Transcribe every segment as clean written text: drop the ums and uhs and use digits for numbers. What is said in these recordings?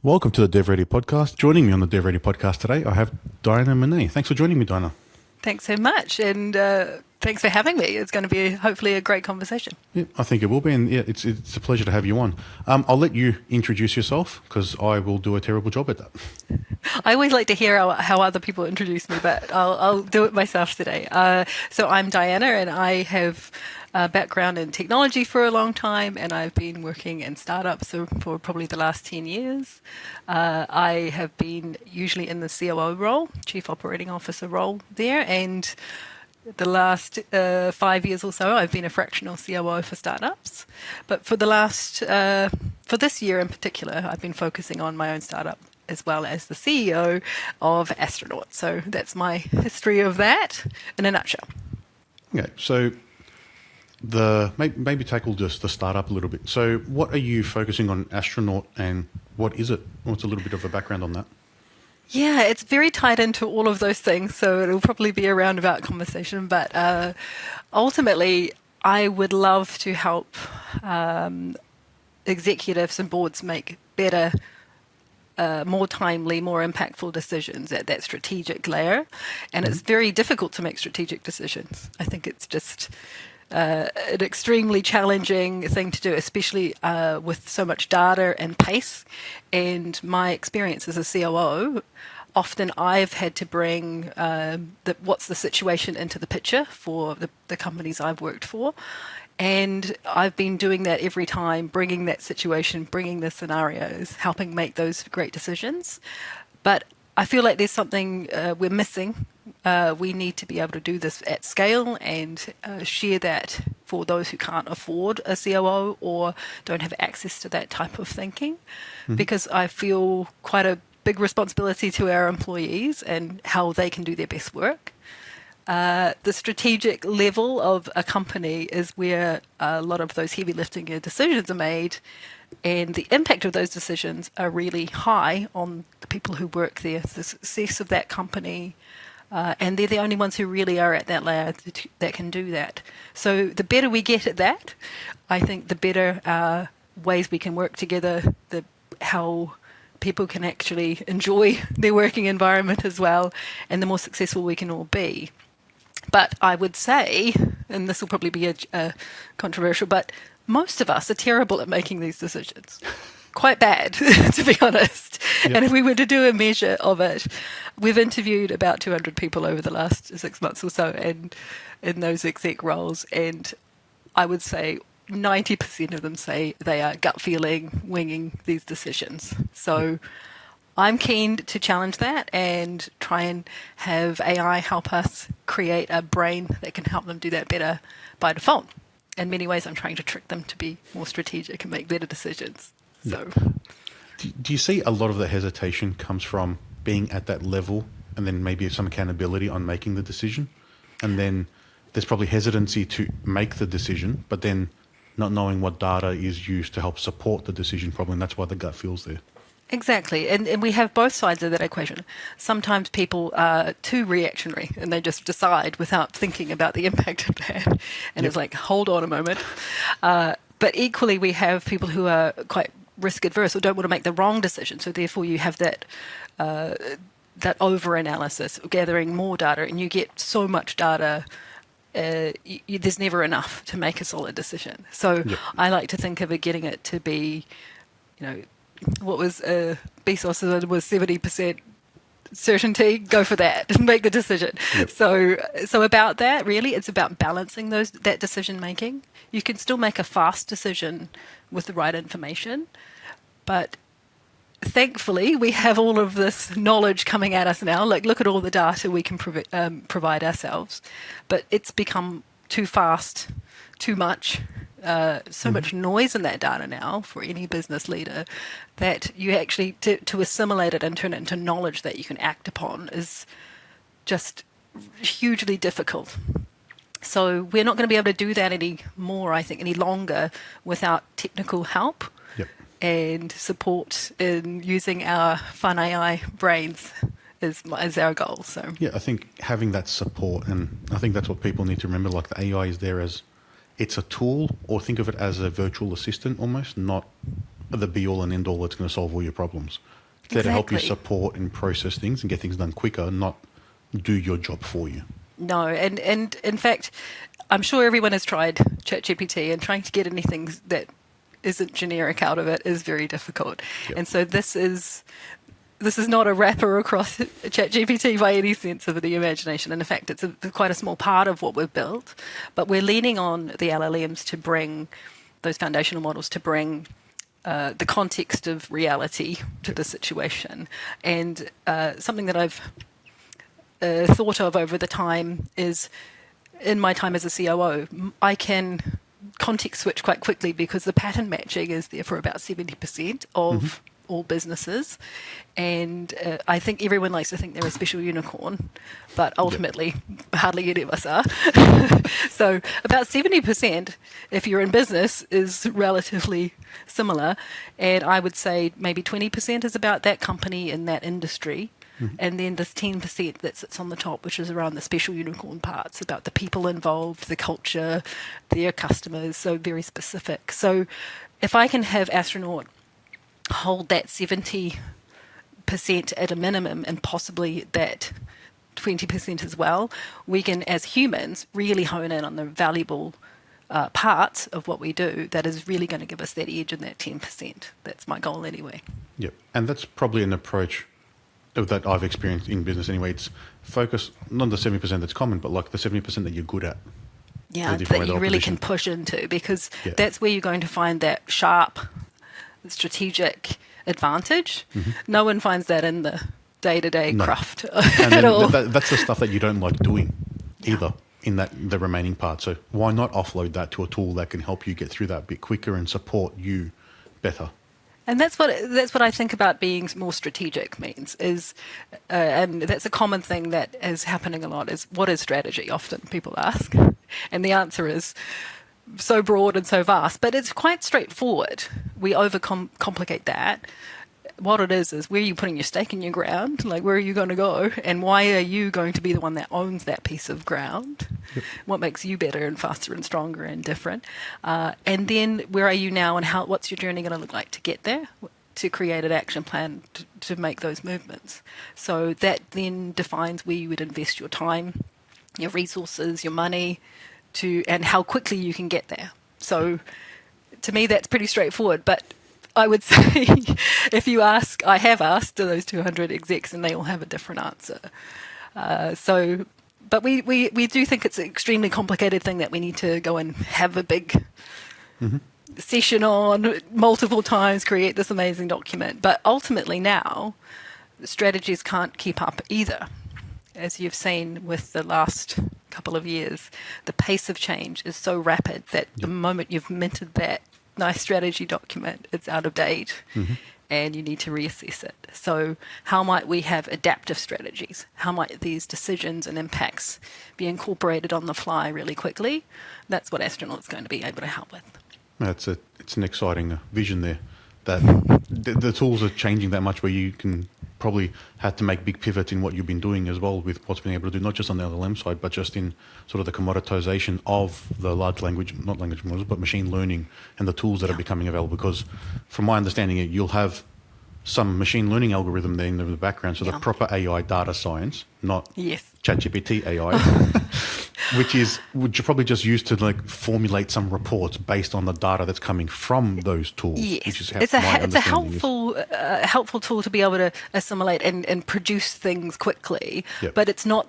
Welcome to the DevReady Podcast. Joining me on the DevReady Podcast today, I have Diana Minnée. Thanks for joining me, Diana. Thanks so much, and thanks for having me. It's going to be hopefully a great conversation. Yeah, I think it will be, and yeah, it's a pleasure to have you on. I'll let you introduce yourself because I will do a terrible job at that. I always like to hear how other people introduce me, but I'll do it myself today. So I'm Diana, and I have a background in technology for a long time, and I've been working in startups for probably the last 10 years. I have been usually in the COO role, Chief Operating Officer role there, and the last 5 years or so, I've been a fractional COO for startups. But for this year in particular, I've been focusing on my own startup as well as the CEO of Astronort. So that's my history of that in a nutshell. Okay, so maybe tackle just the startup a little bit. So what are you focusing on Astronaut, and what is it? What's a little bit of a background on that? Yeah, it's very tied into all of those things, so it'll probably be a roundabout conversation. But ultimately, I would love to help executives and boards make better, more timely, more impactful decisions at that strategic layer. And it's very difficult to make strategic decisions. I think it's just an extremely challenging thing to do, especially with so much data and pace. And my experience as a COO, often I've had to bring what's the situation into the picture for the companies I've worked for. And I've been doing that every time, bringing that situation, bringing the scenarios, helping make those great decisions. But I feel like there's something we're missing. We need to be able to do this at scale and share that for those who can't afford a COO or don't have access to that type of thinking, because I feel quite a big responsibility to our employees and how they can do their best work. The strategic level of a company is where a lot of those heavy lifting decisions are made, and the impact of those decisions are really high on the people who work there, the success of that company, and they're the only ones who really are at that layer that can do that. So the better we get at that, I think the better ways we can work together, how people can actually enjoy their working environment as well, and the more successful we can all be. But I would say, and this will probably be a controversial, but most of us are terrible at making these decisions. Quite bad, to be honest. Yep. And if we were to do a measure of it, we've interviewed about 200 people over the last 6 months or so, and in those exec roles, and I would say 90% of them say they are gut feeling, winging these decisions. So I'm keen to challenge that and try and have AI help us create a brain that can help them do that better by default. In many ways, I'm trying to trick them to be more strategic and make better decisions. So, do you see a lot of the hesitation comes from being at that level and then maybe some accountability on making the decision? And then there's probably hesitancy to make the decision, but then not knowing what data is used to help support the decision probably, and that's why the gut feels there. Exactly. And we have both sides of that equation. Sometimes people are too reactionary and they just decide without thinking about the impact of that. And It's like, hold on a moment. But equally, we have people who are quite risk adverse or don't want to make the wrong decision. So therefore, you have that over-analysis, gathering more data, and you get so much data, there's never enough to make a solid decision. So I like to think of it getting it to be, what was Bezos was 70% certainty, go for that and make the decision. So about that, really, it's about balancing that decision making. You can still make a fast decision with the right information, but thankfully we have all of this knowledge coming at us now. Like, look at all the data we can provide ourselves, but it's become too fast, too much. So much noise in that data now for any business leader that you actually, to assimilate it and turn it into knowledge that you can act upon is just hugely difficult. So we're not going to be able to do that anymore, I think, any longer without technical help and support in using our fun AI brains is our goal. So I think having that support, and I think that's what people need to remember, like the AI is there as it's a tool, or think of it as a virtual assistant almost, not the be all and end all that's going to solve all your problems. It's there to help you Exactly. support and process things and get things done quicker, not do your job for you. No, and in fact, I'm sure everyone has tried ChatGPT, and trying to get anything that isn't generic out of it is very difficult. Yep. And so this is not a wrapper across ChatGPT by any sense of the imagination. And in fact, it's quite a small part of what we've built, but we're leaning on the LLMs to bring those foundational models to bring the context of reality to the situation. And something that I've thought of over the time is, in my time as a COO, I can context switch quite quickly because the pattern matching is there for about 70% of all businesses. And I think everyone likes to think they're a special unicorn, but ultimately hardly any of us are. So about 70%, if you're in business, is relatively similar. And I would say maybe 20% is about that company in that industry. And then this 10% that sits on the top, which is around the special unicorn parts, about the people involved, the culture, their customers, so very specific. So if I can have Astronaut hold that 70% at a minimum and possibly that 20% as well, we can, as humans, really hone in on the valuable parts of what we do that is really going to give us that edge in that 10%. That's my goal anyway. Yep. And that's probably an approach that I've experienced in business anyway. It's focus not on the 70% that's common, but like the 70% that you're good at. Yeah, that you really can push into, because that's where you're going to find that sharp strategic advantage. No one finds that in the day-to-day craft at all. That's the stuff that you don't like doing either in the remaining part. So why not offload that to a tool that can help you get through that a bit quicker and support you better? And that's what I think about being more strategic means is, and that's a common thing that is happening a lot, is what is strategy? Often people ask, and the answer is so broad and so vast, but it's quite straightforward. We overcomplicate that. What it is where are you putting your stake in your ground? Like, where are you going to go? And why are you going to be the one that owns that piece of ground? Yep. What makes you better and faster and stronger and different? And then where are you now, and what's your journey going to look like to get there? To create an action plan to make those movements. So that then defines where you would invest your time, your resources, your money, and how quickly you can get there. So to me, that's pretty straightforward. But I would say if you ask, I have asked those 200 execs, and they all have a different answer. But we do think it's an extremely complicated thing that we need to go and have a big session on multiple times, create this amazing document. But ultimately now, strategies can't keep up either. As you've seen with the last couple of years, the pace of change is so rapid that the moment you've minted that nice strategy document, it's out of date and you need to reassess it. So how might we have adaptive strategies? How might these decisions and impacts be incorporated on the fly really quickly? That's what Astronaut's going to be able to help with. It's an exciting vision there. That the tools are changing that much where you can probably have to make big pivots in what you've been doing as well with what's been able to do, not just on the LLM side, but just in sort of the commoditization of the not language models, but machine learning and the tools that are becoming available. Because from my understanding, you'll have some machine learning algorithm there in the background, so the proper AI data science, not ChatGPT AI, which you probably just use to like formulate some reports based on the data that's coming from those tools. Yes, which is it's a helpful tool to be able to assimilate and produce things quickly, but it's not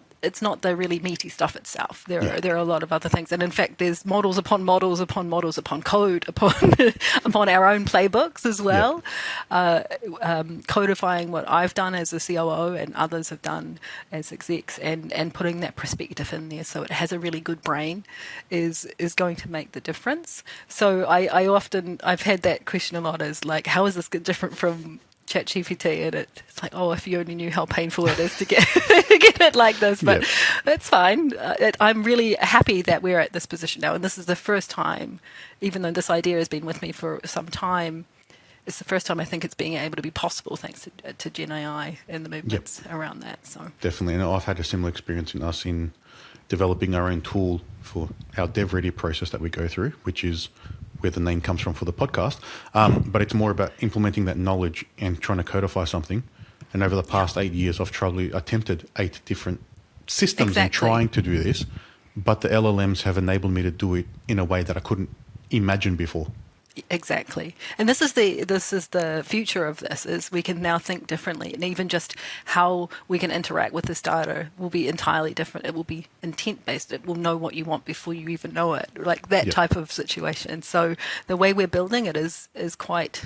the really meaty stuff itself. There are a lot of other things, and in fact, there's models upon models upon models upon code upon our own playbooks as well. Codifying what I've done as a COO and others have done as execs, and putting that perspective in there so it has a really good brain is going to make the difference. So I've had that question a lot, is like, how is this different from ChatGPT? And it's like, if you only knew how painful it is to get it like this, but it's fine. I'm really happy that we're at this position now, and this is the first time, even though this idea has been with me for some time, it's the first time I think it's being able to be possible thanks to Gen AI and the movements around that. So definitely, and I've had a similar experience in developing our own tool for our DevReady process that we go through, which is where the name comes from for the podcast. But it's more about implementing that knowledge and trying to codify something. And over the past 8 years, I've attempted 8 different systems in trying to do this, but the LLMs have enabled me to do it in a way that I couldn't imagine before. Exactly. And this is the future of this, is we can now think differently, and even just how we can interact with this data will be entirely different. It will be intent based. It will know what you want before you even know it, like that type of situation. So the way we're building it is quite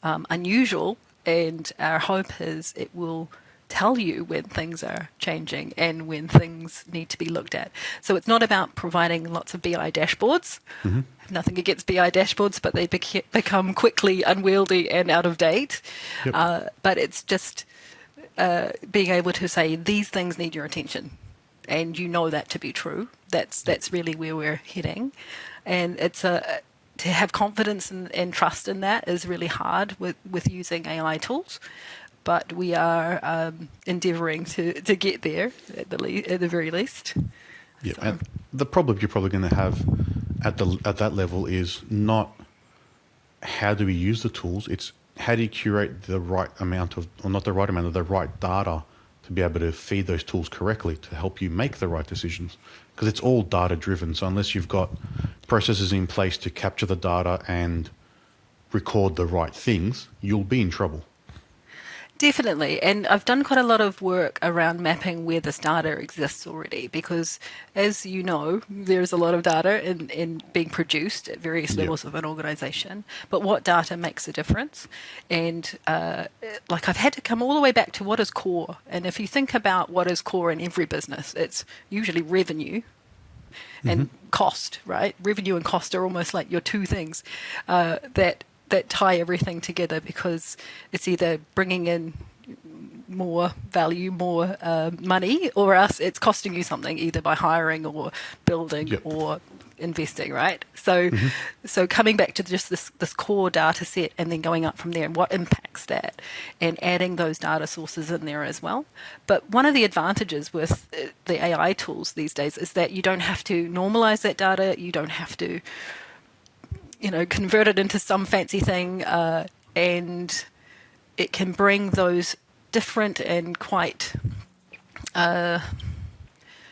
unusual, and our hope is it will tell you when things are changing and when things need to be looked at. So it's not about providing lots of BI dashboards. Mm-hmm. Nothing against BI dashboards, but they become quickly unwieldy and out of date. Yep. But it's just being able to say, these things need your attention, and you know that to be true. That's really where we're heading. And it's to have confidence and trust in that is really hard with using AI tools. But we are endeavouring to get there at the very least. Yeah, so. And the problem you're probably going to have at that level is not how do we use the tools. It's how do you curate the right amount of, or not the right amount of, the right data to be able to feed those tools correctly to help you make the right decisions. Because it's all data driven. So unless you've got processes in place to capture the data and record the right things, you'll be in trouble. Definitely. And I've done quite a lot of work around mapping where this data exists already, because as you know, there's a lot of data in being produced at various levels of an organization. But what data makes a difference? And I've had to come all the way back to what is core. And if you think about what is core in every business, it's usually revenue and cost, right? Revenue and cost are almost like your two things that tie everything together, because it's either bringing in more value, more money, or else it's costing you something, either by hiring or building or investing, right? So so coming back to just this core data set and then going up from there and what impacts that, and adding those data sources in there as well. But one of the advantages with the AI tools these days is that you don't have to normalize that data, you don't have to convert it into some fancy thing, and it can bring those different and quite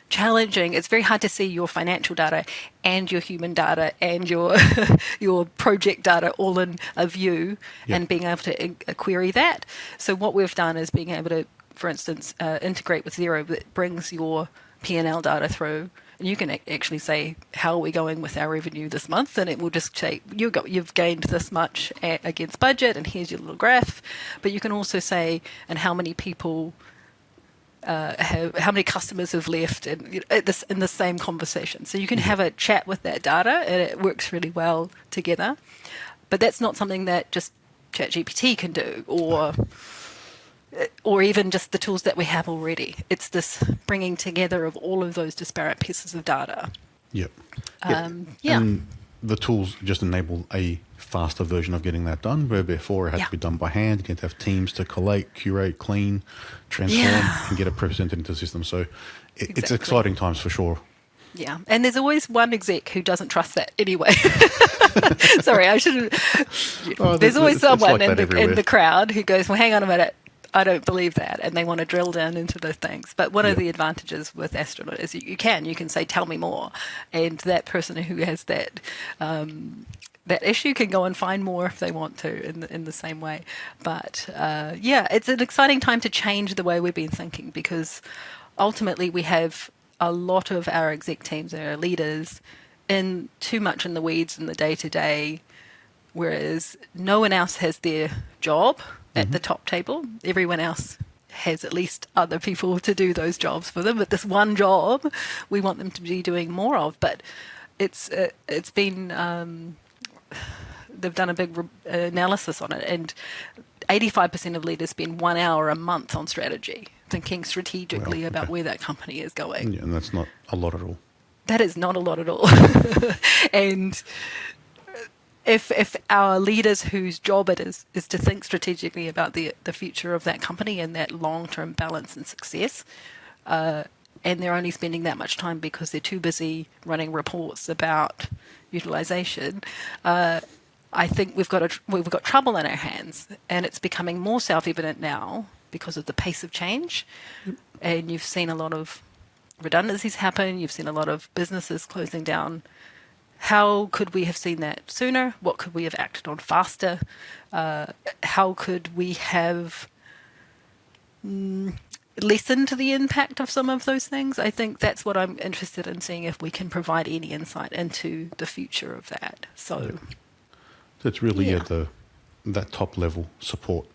challenging. It's very hard to see your financial data and your human data and your your project data all in a view, and being able to query that. So what we've done is being able to, for instance, integrate with Xero that brings your P&L data through. And you can actually say, how are we going with our revenue this month? And it will just say, you've gained this much against budget, and here's your little graph. But you can also say, and how many people how many customers have left, and in the same conversation. So you can have a chat with that data, and it works really well together. But that's not something that just ChatGPT can do, or even just the tools that we have already. It's this bringing together of all of those disparate pieces of data. Yep. And the tools just enable a faster version of getting that done, where before it had to be done by hand. You had to have teams to collate, curate, clean, transform, and get it presented into the system. So it's exciting times for sure. Yeah, and there's always one exec who doesn't trust that anyway. Sorry, I shouldn't. There's always someone like in the crowd who goes, well, hang on a minute, I don't believe that, and they want to drill down into those things. But one of the advantages with Astronaut is you can say, tell me more, and that person who has that that issue can go and find more if they want to in the same way. But it's an exciting time to change the way we've been thinking, because ultimately we have a lot of our exec teams and our leaders in too much in the weeds in the day-to-day, whereas no one else has their job at the top table. Everyone else has at least other people to do those jobs for them. But this one job, we want them to be doing more of. But it's been they've done a big analysis on it, and 85% of leaders spend 1 hour a month on strategy, thinking strategically about where that company is going. Yeah, and that's not a lot at all. That is not a lot at all. And if our leaders whose job it is to think strategically about the future of that company and that long-term balance and success, and they're only spending that much time because they're too busy running reports about utilization, I think we've got trouble in our hands, and it's becoming more self-evident now because of the pace of change. And you've seen a lot of redundancies happen. You've seen a lot of businesses closing down. How could we have seen that sooner? What could we have acted on faster? How could we have lessened the impact of some of those things? I think that's what I'm interested in seeing, if we can provide any insight into the future of that. So it's really yeah. at that top level support.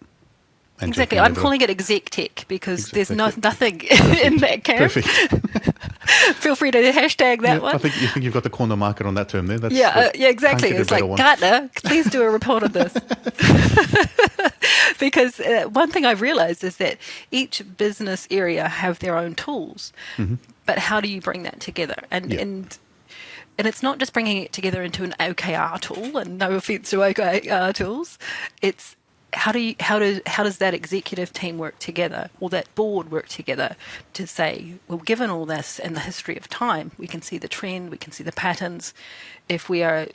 And Exactly. I'm calling it exec tech because there's nothing Perfect. in that camp. Perfect. Feel free to hashtag that one. I think you've got the corner market on that term there. That's, Yeah, exactly. can't It's get a like, better one. Gartner, please do a report on this. Because one thing I've realized is that each business area have their own tools, but how do you bring that together? And it's not just bringing it together into an OKR tool, and no offense to OKR tools. It's how does that executive team work together, or that board work together to say, well, given all this and the history of time, we can see the trend, we can see the patterns. If we are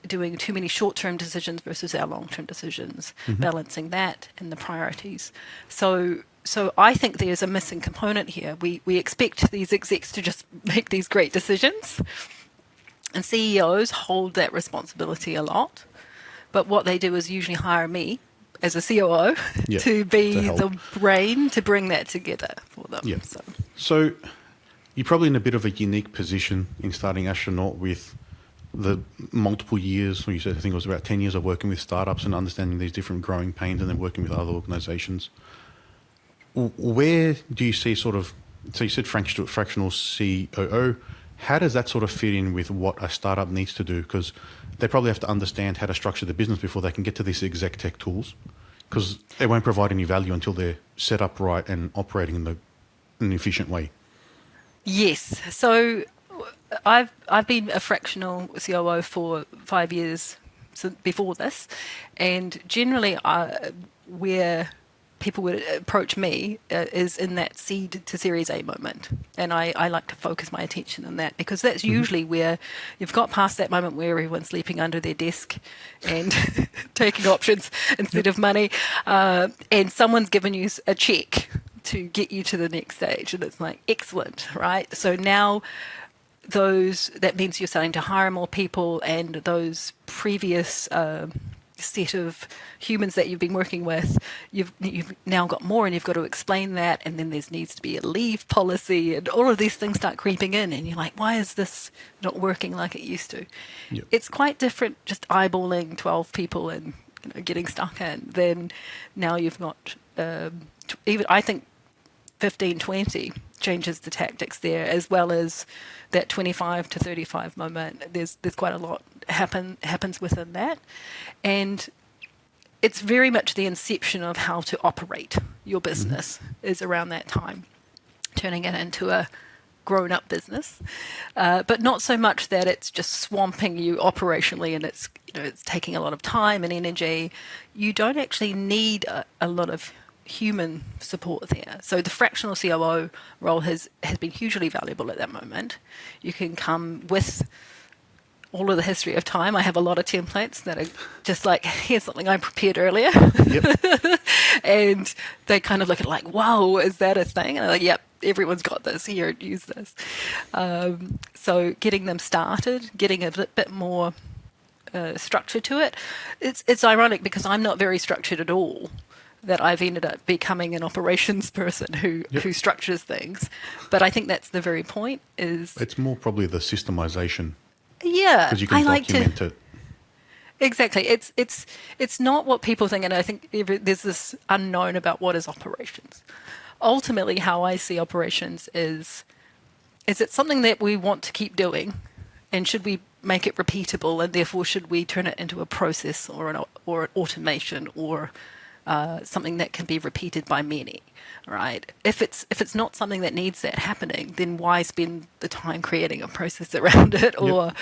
doing too many short-term decisions versus our long-term decisions, balancing that and the priorities. So I think there's a missing component here. We expect these execs to just make these great decisions, and CEOs hold that responsibility a lot. But what they do is usually hire me as a COO to be the brain to bring that together for them. Yeah. So you're probably in a bit of a unique position in starting Astronaut with the multiple years, or you said I think it was about 10 years of working with startups and understanding these different growing pains, and then working with other organizations. Where do you see so you said fractional COO, how does that sort of fit in with what a startup needs to do? Because they probably have to understand how to structure the business before they can get to these exec tech tools, because they won't provide any value until they're set up right and operating in an efficient way. Yes. So I've been a fractional COO for 5 years before this, and generally where people would approach me is in that seed to Series A moment. And I like to focus my attention on that, because that's usually where you've got past that moment where everyone's sleeping under their desk and taking options instead of money, and someone's given you a check to get you to the next stage. And it's like, excellent, right? So now that means you're starting to hire more people, and those previous set of humans that you've been working with, you've now got more, and you've got to explain that, and then there needs to be a leave policy, and all of these things start creeping in, and you're like, why is this not working like it used to? Yep. It's quite different just eyeballing 12 people and getting stuck in. Then now you've got even, I think, 15, 20 changes the tactics there, as well as that 25 to 35 moment. There's quite a lot happens within that, and it's very much the inception of how to operate your business is around that time, turning it into a grown-up business, but not so much that it's just swamping you operationally, and it's taking a lot of time and energy. You don't actually need a lot of human support there. So the fractional COO role has been hugely valuable at that moment. You can come with all of the history of time. I have a lot of templates that are just like, here's something I prepared earlier. Yep. And they kind of look at it like, wow, is that a thing? And I'm like, yep, everyone's got this. Here, use this. So getting them started, getting a bit more structure to it. It's ironic because I'm not very structured at all, that I've ended up becoming an operations person who structures things. But I think that's the very point. It's more probably the systemization. Yeah, because you can document it. Exactly. It's not what people think, and I think there's this unknown about what is operations. Ultimately, how I see operations is it something that we want to keep doing, and should we make it repeatable, and therefore should we turn it into a process or an automation or something that can be repeated by many, right? If it's not something that needs that happening, then why spend the time creating a process around it, or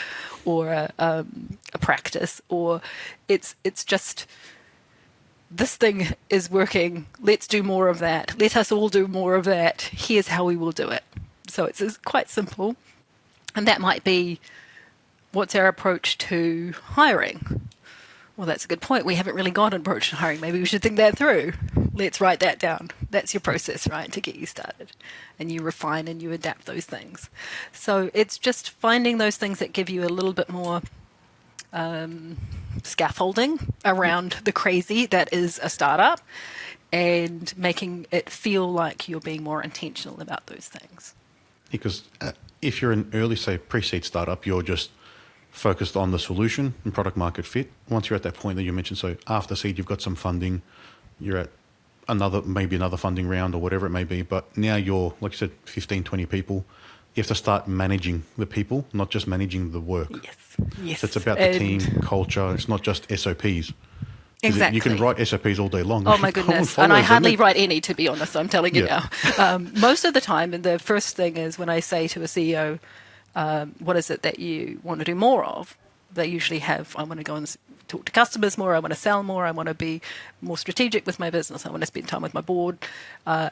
a practice, or it's just, this thing is working, let's do more of that, let us all do more of that, here's how we will do it. So it's quite simple, and that might be what's our approach to hiring? Well, that's a good point. We haven't really got an approach to hiring. Maybe we should think that through. Let's write that down. That's your process, right, to get you started. And you refine and you adapt those things. So it's just finding those things that give you a little bit more scaffolding around the crazy that is a startup, and making it feel like you're being more intentional about those things. Because if you're an early, say, pre-seed startup, you're just focused on the solution and product market fit. Once you're at that point that you mentioned, so after seed, you've got some funding, you're at maybe another funding round or whatever it may be, but now you're, like you said, 15, 20 people. You have to start managing the people, not just managing the work. Yes. So it's about the team, culture. It's not just SOPs. Exactly. You can write SOPs all day long. Oh my goodness. And I hardly write any, to be honest, I'm telling you now. Most of the time, and the first thing is when I say to a CEO, what is it that you want to do more of? They usually have, I want to go and talk to customers more, I want to sell more, I want to be more strategic with my business, I want to spend time with my board. I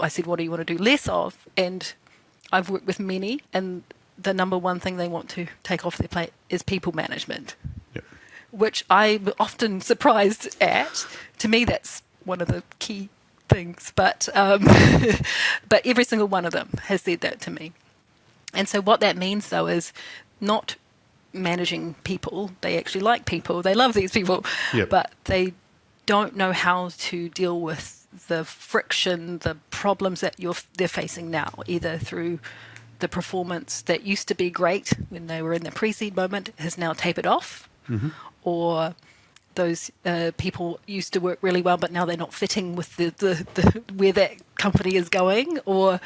said, what do you want to do less of? And I've worked with many, and the number one thing they want to take off their plate is people management. Yep. Which I'm often surprised at. To me, that's one of the key things. But but every single one of them has said that to me. And so what that means, though, is not managing people. They actually like people. They love these people. Yep. But they don't know how to deal with the friction, the problems that they're facing now, either through the performance that used to be great when they were in the pre-seed moment has now tapered off, or those people used to work really well, but now they're not fitting with the where that company is going, or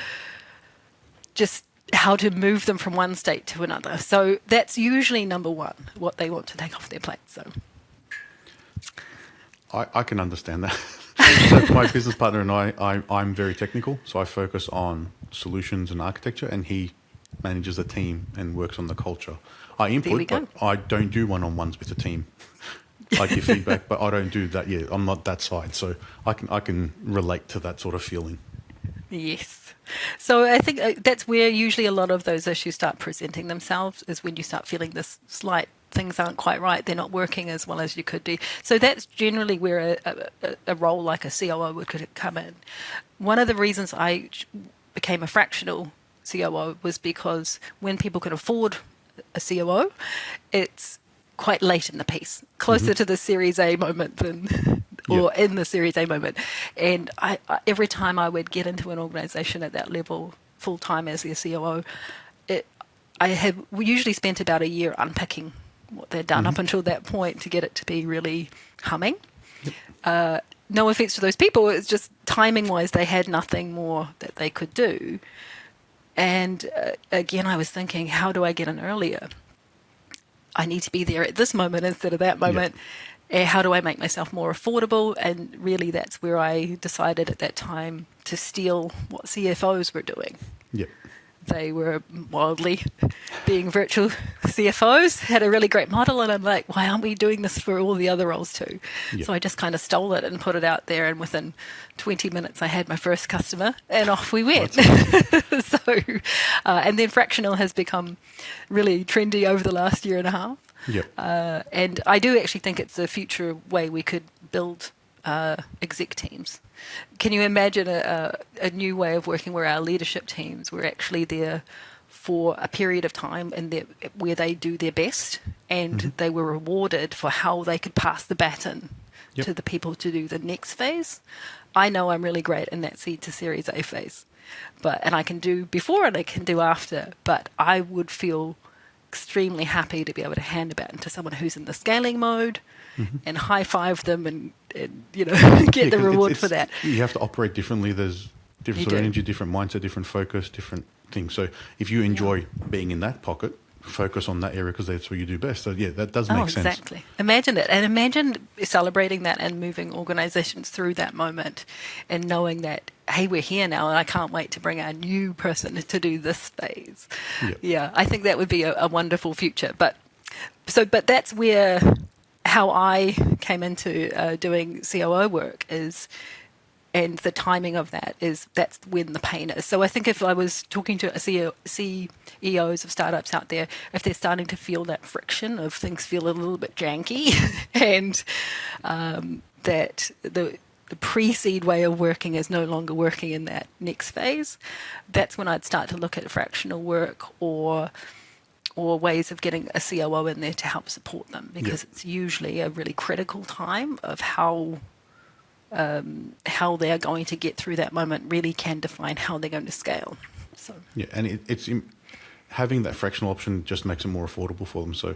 just how to move them from one state to another. So that's usually number one, what they want to take off their plate. So I can understand that. So my business partner and I'm very technical, so I focus on solutions and architecture, and he manages the team and works on the culture. I input, but I don't do one-on-ones with the team. I give feedback, but I don't do that yet. I'm not that side, so I can relate to that sort of feeling. Yes. So I think that's where usually a lot of those issues start presenting themselves, is when you start feeling this slight things aren't quite right, they're not working as well as you could do. So that's generally where a role like a COO could come in. One of the reasons I became a fractional COO was because when people can afford a COO, it's quite late in the piece, closer to the Series A moment than or in the Series A moment. And I every time I would get into an organization at that level full-time as the COO, we usually spent about a year unpicking what they'd done up until that point to get it to be really humming. No offense to those people, it's just timing-wise, they had nothing more that they could do. And again, I was thinking, how do I get in earlier? I need to be there at this moment instead of that moment. How do I make myself more affordable? And really, that's where I decided at that time to steal what CFOs were doing. Yep. They were wildly being virtual CFOs, had a really great model, and I'm like, why aren't we doing this for all the other roles too? Yep. So I just kind of stole it and put it out there, and within 20 minutes I had my first customer, and off we went. And then fractional has become really trendy over the last year and a half. Yep. And I do actually think it's a future way we could build exec teams. Can you imagine a new way of working where our leadership teams were actually there for a period of time and where they do their best, and they were rewarded for how they could pass the baton to the people to do the next phase? I know I'm really great in that seed to Series A phase, and I can do before and I can do after, but I would feel extremely happy to be able to hand the baton to someone who's in the scaling mode and high five them and get the reward for that. You have to operate differently. There's different sort of energy, different mindset, different focus, different things. So if you enjoy being in that pocket, focus on that area because that's where you do best. So that does make sense. Exactly. Imagine it, and imagine celebrating that and moving organizations through that moment and knowing that, hey, we're here now and I can't wait to bring our new person to do this phase. Yeah, I think that would be a wonderful future. But that's how I came into doing COO work, is and the timing of that's when the pain is. So I think if I was talking to CEOs of startups out there, if they're starting to feel that friction of things feel a little bit janky and that the pre-seed way of working is no longer working in that next phase, that's when I'd start to look at fractional work or ways of getting a COO in there to help support them, because it's usually a really critical time of how they are going to get through that moment really can define how they're going to scale. So and having that fractional option just makes it more affordable for them. So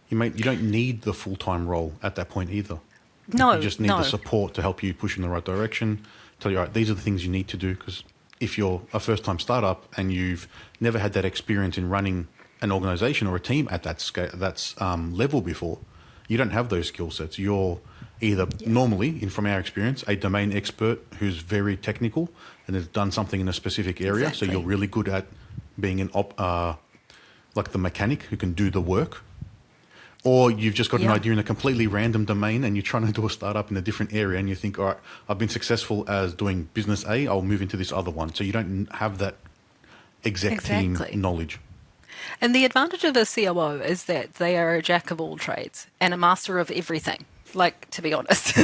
you don't need the full-time role at that point either. No, you just need the support to help you push in the right direction, tell you, all right, these are the things you need to do, because if you're a first-time startup and you've never had that experience in running an organization or a team at that scale, level before, you don't have those skill sets. You're either normally, from our experience, a domain expert who's very technical and has done something in a specific area. Exactly. So you're really good at being like the mechanic who can do the work. Or you've just got an idea in a completely random domain and you're trying to do a startup in a different area and you think, all right, I've been successful as doing business A, I'll move into this other one. So you don't have that exec team knowledge. And the advantage of a COO is that they are a jack of all trades and a master of everything. Like, to be honest,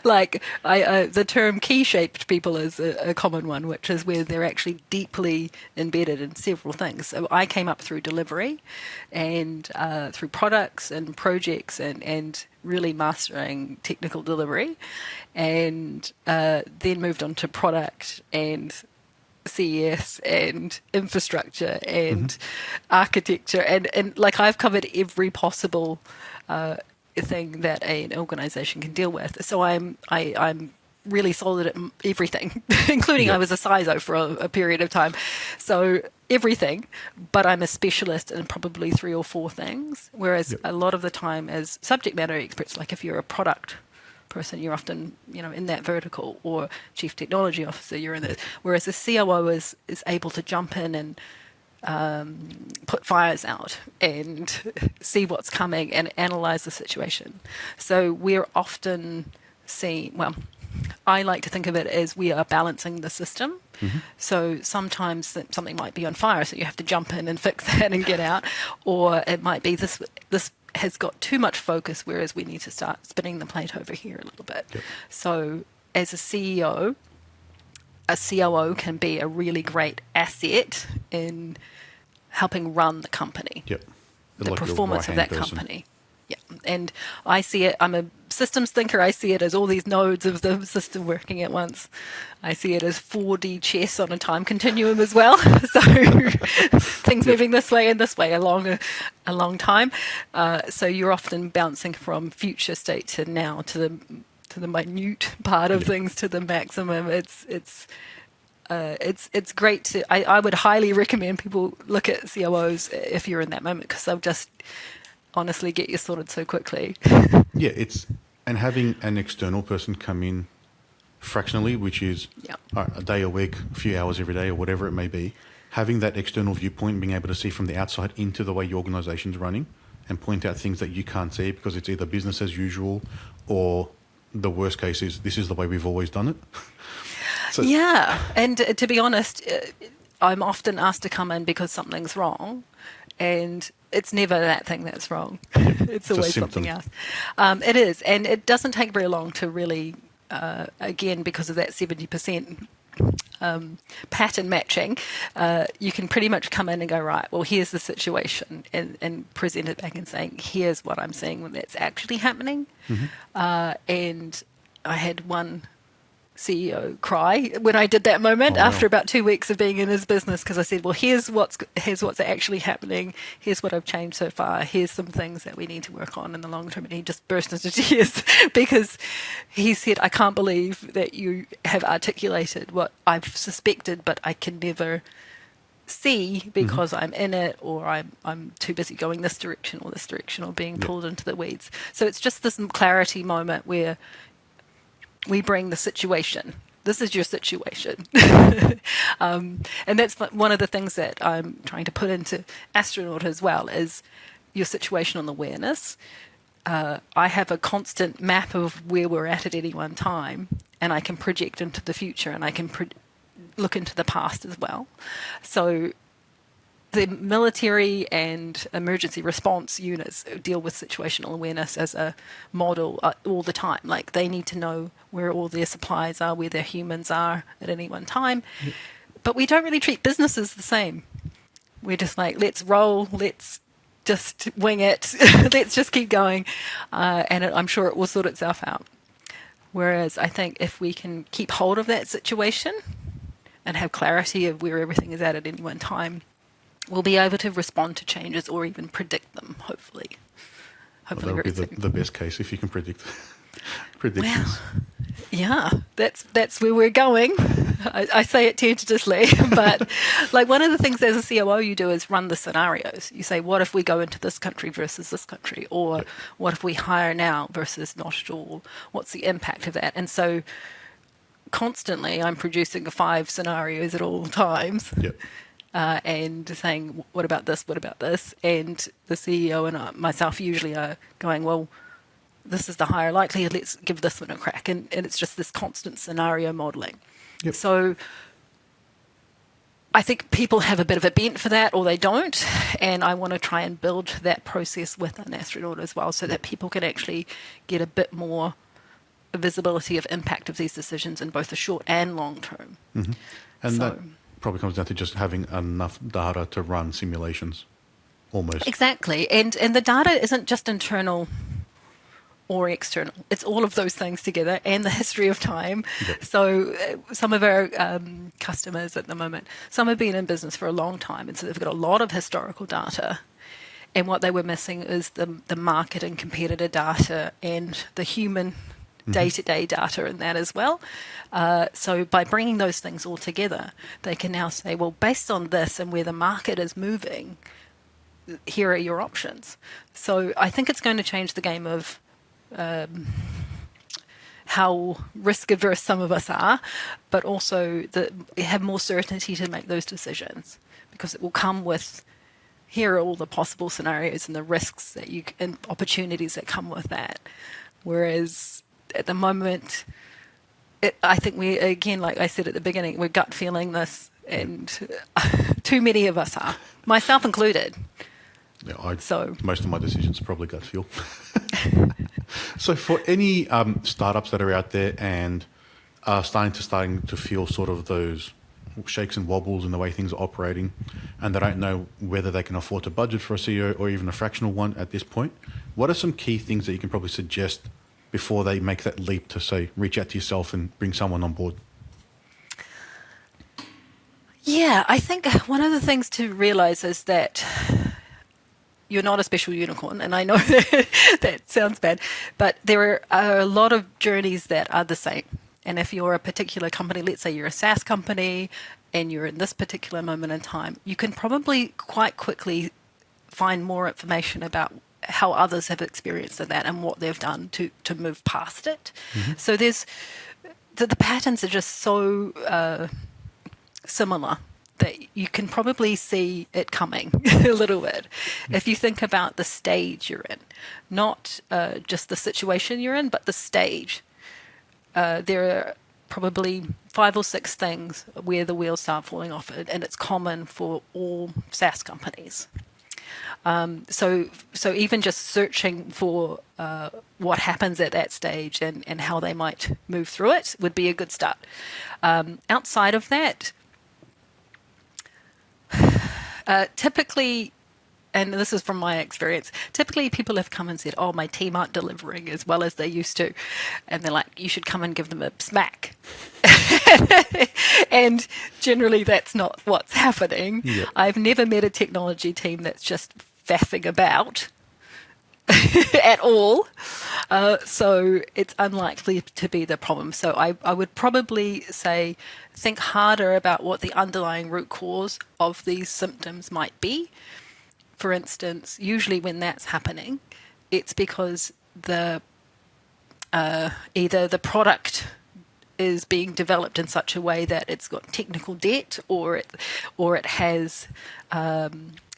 the term key-shaped people is a common one, which is where they're actually deeply embedded in several things. So I came up through delivery and through products and projects and really mastering technical delivery, and then moved on to product and CES and infrastructure and architecture and like I've covered every possible thing that an organization can deal with. So I'm really solid at everything, including I was a CISO for a period of time. So everything, but I'm a specialist in probably 3 or 4 things. Whereas a lot of the time as subject matter experts, like if you're a product person, you're often, in that vertical, or chief technology officer, you're in this. Whereas a COO is able to jump in and put fires out and see what's coming and analyze the situation. So we're often seen, I like to think of it as we are balancing the system. So sometimes something might be on fire, so you have to jump in and fix that and get out. Or it might be this has got too much focus, whereas we need to start spinning the plate over here a little bit. So as a CEO, a COO can be a really great asset in helping run the company, the performance of that company. And I see it, I'm a systems thinker, I see it as all these nodes of the system working at once. I see it as 4D chess on a time continuum as well. So things moving this way and this way along a long time. So you're often bouncing from future state to now to the minute part of things to the maximum. It's great to. I would highly recommend people look at COOs if you're in that moment, because they'll just honestly get you sorted so quickly. And having an external person come in fractionally, which is a day a week, a few hours every day, or whatever it may be, having that external viewpoint, being able to see from the outside into the way your organization's running and point out things that you can't see because it's either business as usual or the worst case is this is the way we've always done it. And to be honest, I'm often asked to come in because something's wrong, and it's never that thing that's wrong. It's always something else. It is, and it doesn't take very long to really, again, because of that 70% pattern matching, you can pretty much come in and go, right, well, here's the situation, and present it back and saying, here's what I'm seeing when that's actually happening. And I had one CEO cry when I did that moment after about 2 weeks of being in his business, because I said, well, here's what's actually happening. Here's what I've changed so far. Here's some things that we need to work on in the long term. And he just burst into tears because he said, I can't believe that you have articulated what I've suspected, but I can never see because I'm in it, or I'm too busy going this direction or being pulled into the weeds. So it's just this clarity moment where we bring the situation. This is your situation. And that's one of the things that I'm trying to put into Astronaut as well, is your situational awareness. I have a constant map of where we're at any one time, and I can project into the future, and I can look into the past as well. So the military and emergency response units deal with situational awareness as a model all the time. Like, they need to know where all their supplies are, where their humans are at any one time. Yep. But we don't really treat businesses the same. We're just like, let's roll, let's just wing it, let's just keep going, and I'm sure it will sort itself out. Whereas I think if we can keep hold of that situation and have clarity of where everything is at any one time, we'll be able to respond to changes or even predict them, hopefully. Well, that would be the best case, if you can predict things. Yeah, that's where we're going. I say it tentatively, but like, one of the things as a COO you do is run the scenarios. You say, what if we go into this country versus this country? Or yep. What if we hire now versus not at all? What's the impact of that? And so constantly I'm producing 5 scenarios at all times. Yep. And saying, what about this? What about this? And the CEO and myself usually are going, well, this is the higher likelihood, let's give this one a crack. And it's just this constant scenario modeling. Yep. So I think people have a bit of a bent for that, or they don't. And I want to try and build that process within Astronaut as well, so that people can actually get a bit more visibility of impact of these decisions in both the short and long term. Mm-hmm. And that probably comes down to just having enough data to run simulations, almost. Exactly. And the data isn't just internal or external. It's all of those things together, and the history of time. Yep. So some of our customers at the moment, some have been in business for a long time, and so they've got a lot of historical data. And what they were missing is the market and competitor data and the human day-to-day data in that as well. So by bringing those things all together, they can now say, well, based on this and where the market is moving, here are your options. So I think it's going to change the game of how risk averse some of us are, but also have more certainty to make those decisions, because it will come with, here are all the possible scenarios and the risks that and opportunities that come with that. Whereas at the moment, I think we, again, like I said at the beginning, we're gut feeling this, and too many of us are, myself included. Yeah, most of my decisions are probably gut feel. So for any startups that are out there and are starting to feel sort of those shakes and wobbles in the way things are operating, and they don't know whether they can afford to budget for a CEO or even a fractional one at this point, what are some key things that you can probably suggest before they make that leap to, say, reach out to yourself and bring someone on board? Yeah, I think one of the things to realize is that you're not a special unicorn, and I know that sounds bad, but there are a lot of journeys that are the same. And if you're a particular company, let's say you're a SaaS company and you're in this particular moment in time, you can probably quite quickly find more information about how others have experienced that and what they've done to move past it. Mm-hmm. So there's the patterns are just so similar that you can probably see it coming a little bit. If you think about the stage you're in, not just the situation you're in, but the stage. There are probably 5 or 6 things where the wheels start falling off, and it's common for all SaaS companies. So even just searching for what happens at that stage and how they might move through it would be a good start. Outside of that, typically, and this is from my experience, typically people have come and said, oh, my team aren't delivering as well as they used to. And they're like, you should come and give them a smack. And generally that's not what's happening. Yep. I've never met a technology team that's just faffing about at all. So it's unlikely to be the problem. So I would probably say, think harder about what the underlying root cause of these symptoms might be. For instance, usually when that's happening, it's because either the product is being developed in such a way that it's got technical debt, or it has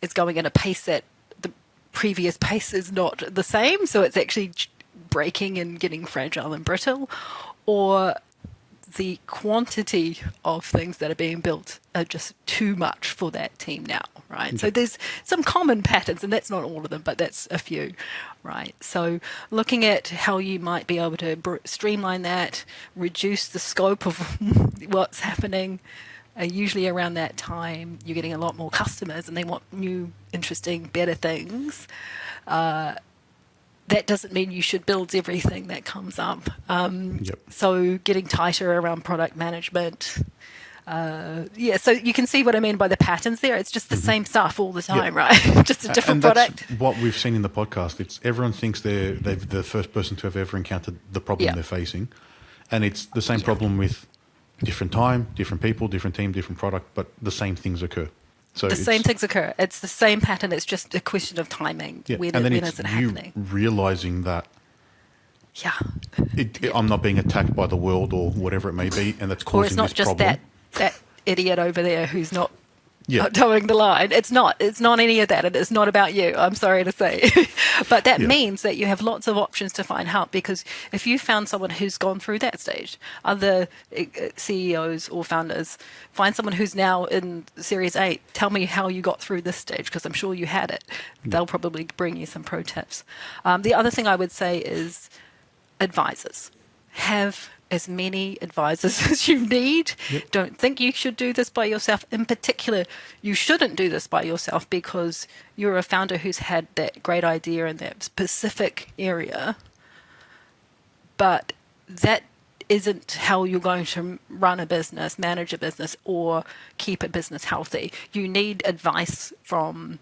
it's going at a pace that the previous pace is not the same, so it's actually breaking and getting fragile and brittle, or the quantity of things that are being built are just too much for that team now, right? Yeah. So there's some common patterns, and that's not all of them, but that's a few, right? So looking at how you might be able to streamline that, reduce the scope of what's happening. Usually around that time, you're getting a lot more customers and they want new, interesting, better things. That doesn't mean you should build everything that comes up. So getting tighter around product management. So you can see what I mean by the patterns there. It's just the same stuff all the time, right? Just a different product. That's what we've seen in the podcast. It's everyone thinks they're the first person to have ever encountered the problem they're facing. And it's the same problem with different time, different people, different team, different product, but the same things occur. So the same things occur. It's the same pattern. It's just a question of timing. Yeah. When, and then when it's is it you happening? realizing that Yeah. I'm not being attacked by the world or whatever it may be, and that's causing Or it's not this just problem. that idiot over there who's not Yeah. towing the line. It's not any of that. And it's not about you, I'm sorry to say. But that means that you have lots of options to find help, because if you found someone who's gone through that stage, other CEOs or founders, find someone who's now in Series 8, tell me how you got through this stage, because I'm sure you had it. They'll probably bring you some pro tips. The other thing I would say is advisors. Have as many advisors as you need. Yep. Don't think you should do this by yourself. In particular, you shouldn't do this by yourself because you're a founder who's had that great idea in that specific area, but that isn't how you're going to run a business, manage a business, or keep a business healthy. You need advice from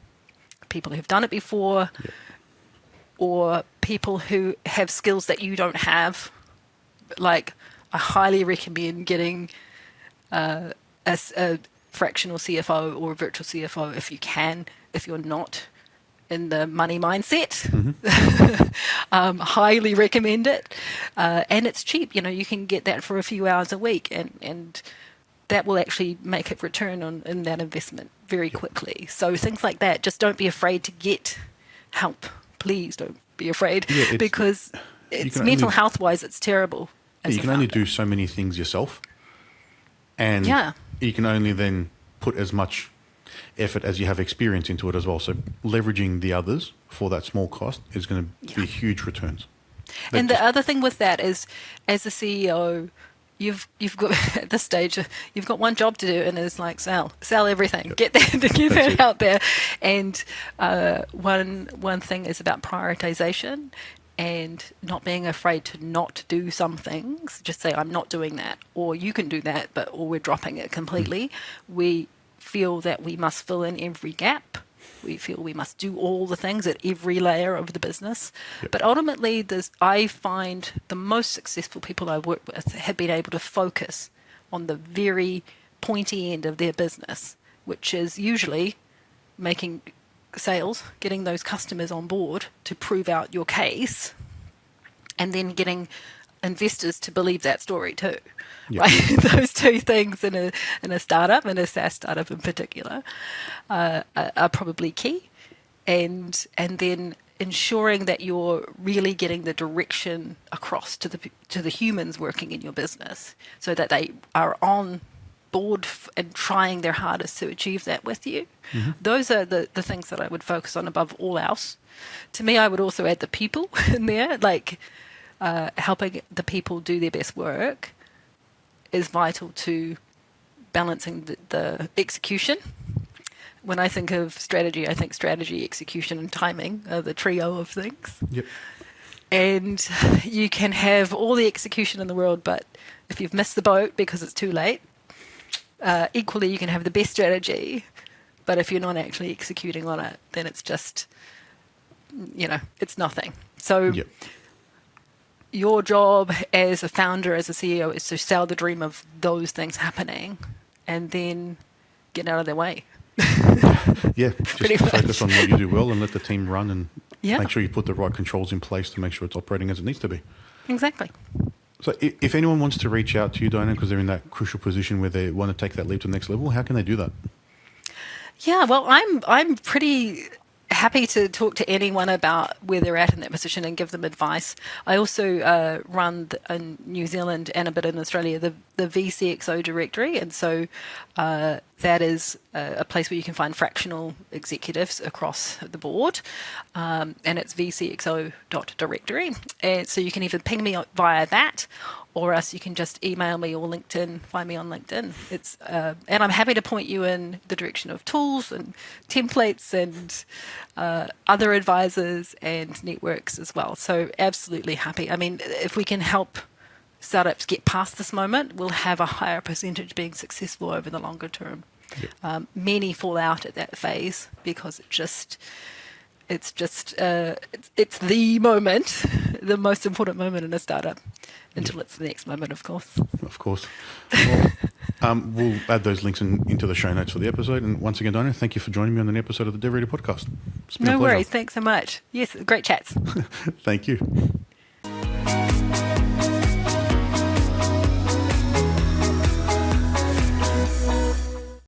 people who've done it before, or people who have skills that you don't have. Like, I highly recommend getting a fractional CFO or a virtual CFO if you can, if you're not in the money mindset. Highly recommend it. And it's cheap. You can get that for a few hours a week, and that will actually make a return in that investment very quickly. So things like that, just don't be afraid to get help. Please don't be afraid, because it's mental health wise, it's terrible. You can only do so many things yourself, and you can only then put as much effort as you have experience into it as well. So leveraging the others for that small cost is going to be huge returns. And the other thing with that is, as a CEO, you've got at this stage, you've got one job to do, and it's like sell everything, get that out there. And one thing is about prioritization and not being afraid to not do some things. Just say, I'm not doing that, or you can do that, or we're dropping it completely. We feel that we must fill in every gap. We feel we must do all the things at every layer of the business. But ultimately, I find the most successful people I work with have been able to focus on the very pointy end of their business, which is usually making sales, getting those customers on board to prove out your case, and then getting investors to believe that story too. Right? Those two things in a startup, and a SaaS startup in particular, are probably key. And then ensuring that you're really getting the direction across to the humans working in your business, so that they are on board and trying their hardest to achieve that with you. Those are the things that I would focus on above all else. To me, I would also add the people in there, like helping the people do their best work is vital to balancing the execution. When I think of strategy, I think strategy, execution, and timing are the trio of things. And you can have all the execution in the world, but if you've missed the boat because it's too late, equally you can have the best strategy, but if you're not actually executing on it, then it's just, it's nothing. So your job as a founder, as a CEO, is to sell the dream of those things happening, and then get out of their way. Just focus on what you do well and let the team run, and make sure you put the right controls in place to make sure it's operating as it needs to be. Exactly. So if anyone wants to reach out to you, Diana, because they're in that crucial position where they want to take that leap to the next level, how can they do that? Yeah, well, I'm pretty happy to talk to anyone about where they're at in that position and give them advice. I also run in New Zealand and a bit in Australia the VCXO directory, and so that is a place where you can find fractional executives across the board, and it's vcxo.directory. And so you can either ping me via that, or else you can just email me or LinkedIn, find me on LinkedIn. It's and I'm happy to point you in the direction of tools and templates and other advisors and networks as well. So absolutely happy. I mean, if we can help startups get past this moment, we'll have a higher percentage being successful over the longer term. Yep. Many fall out at that phase because it's the moment, the most important moment in a startup, until it's the next moment, of course. Of course. Well, we'll add those links into the show notes for the episode. And once again, Diana, thank you for joining me on an episode of the DevReady Podcast. No worries. Thanks so much. Yes, great chats. Thank you.